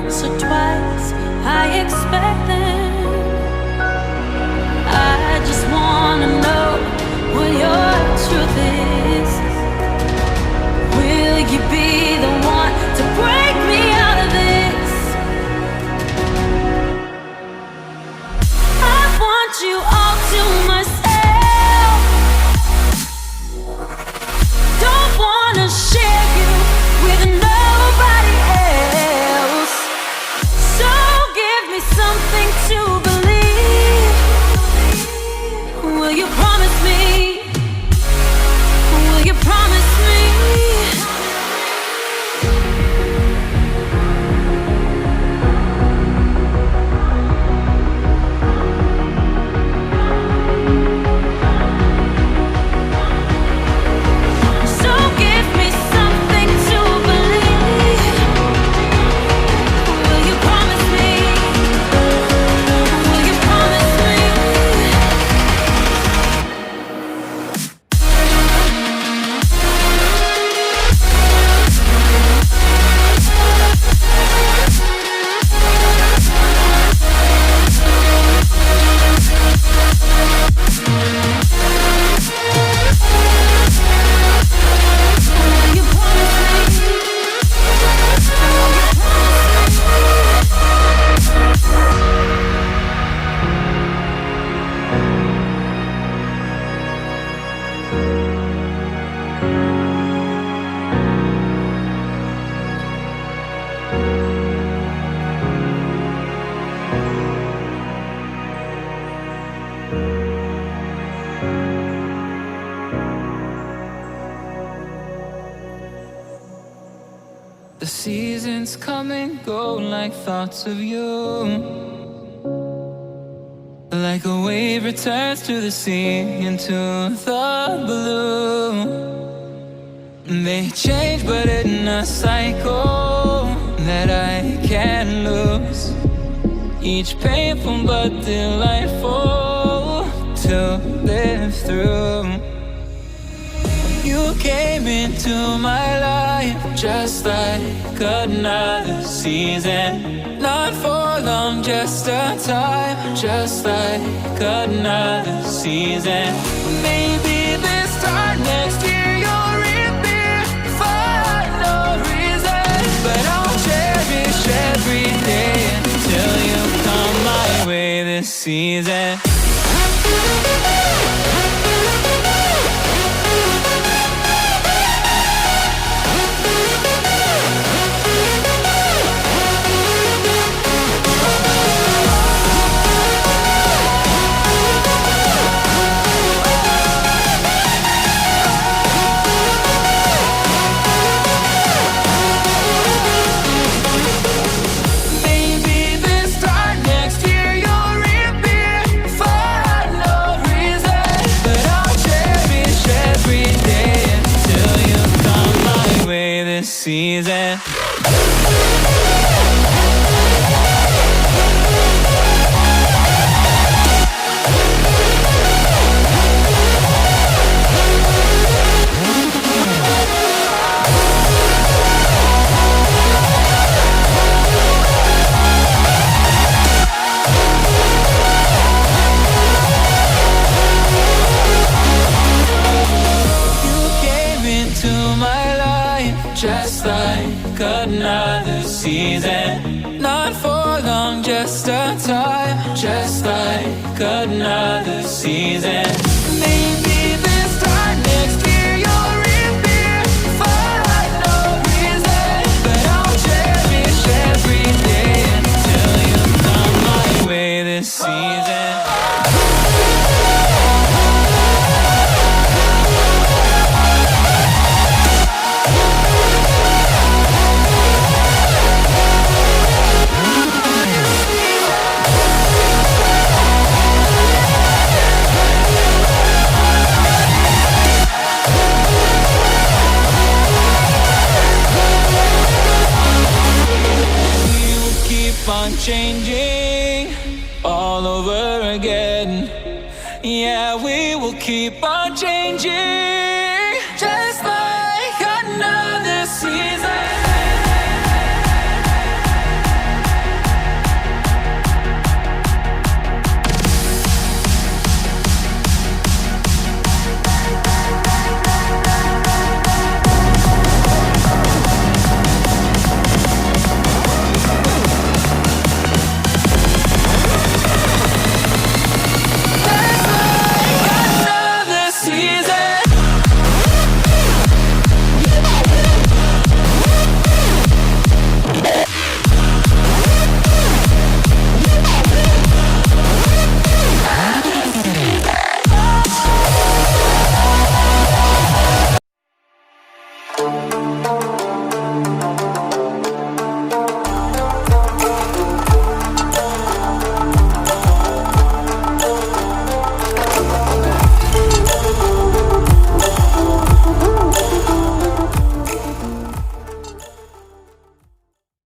once or twice, I expect them. I just wanna know what your truth is. Will you be the one to break me out of this? I want you all to myself. Don't wanna share you with nobody else. So give me something to believe. Will you promise me? Will you promise me? So give me something to believe. Will you promise me? Will you promise me? Will you promise me? The seasons come and go like thoughts of you. Like a wave returns to the sea into the blue. They change but in a cycle that I can't lose. Each painful but delightful to live through. You came into my life just like another season. Not for long, just a time, just like another season. Maybe this time next year you'll reappear for no reason. But I'll cherish every day until you come my way this season. Maybe this time next year you'll reappear for no reason. But I'll cherish every day until you come my way this season. You came into my life just like another season. Not for long, just a time, just like another season. Maybe this time next year you'll reappear for no reason. But I'll cherish every day until you come my way this season. We will keep on changing all over again. Yeah, we will keep on changing.